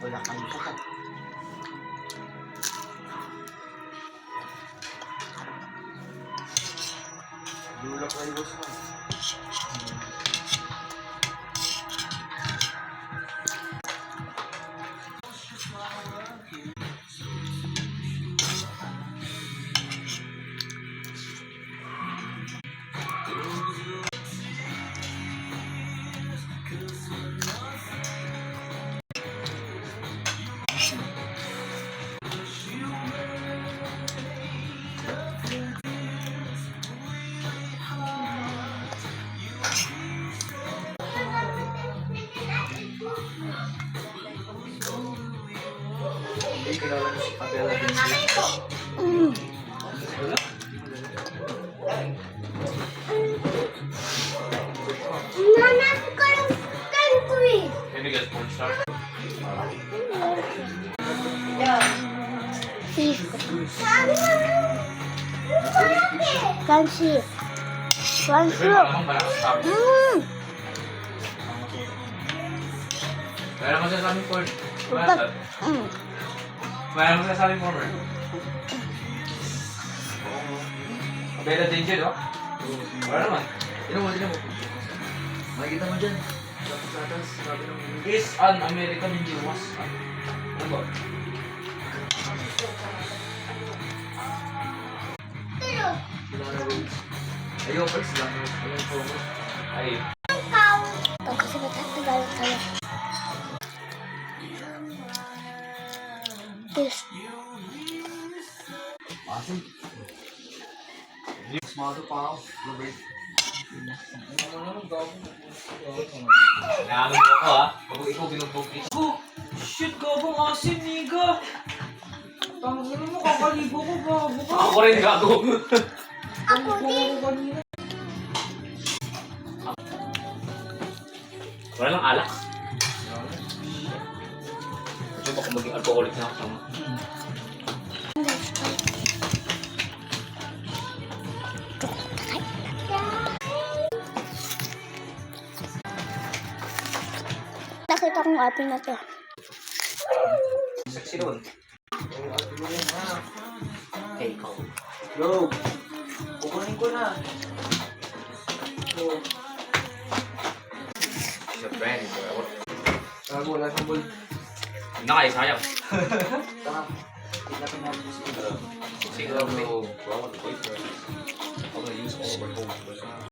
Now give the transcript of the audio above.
Wala kang sakat. Dulak na yung boss mo. Hindi kilala mo si Pabella Vincent. Nanap ko ng country. Maybe get porn star. Fish. Kansi. Kansi. Malamang malakas tao. Kaya naman sasabing porn. Kaya naman sasabing porn. Pabella Danger, oh. Wala naman. Tinan mo. Makikita mo dyan. Sa atas, sabi ng... Is an American Indian. Ano ba? Ayaw, first lang. Ayaw po mo. Ay. Ito kasi matatagal tayo. Fish. Asin. Smado pa ako. Robert. Naano mo ako, ha? Pag ikaw binugbog dito. Go! Shit, gabong asin, niga! Tangin mo, kakalibo ko, gabo ka. Ako rin, gago. Ako din. Wala lang alak. Ito baka maging alcoholic na ako sama. Nakita kong api na to. Sexy doon. Hey, ikaw. Yo! Kukunin ko na. Yo. She's a friend. Tago, wala siyang ball. Hindi na kayo, sayang. Tama. Tignan natin si Siguro. Siguro, bro. Bro, wait for it. I'm gonna use all of our phones.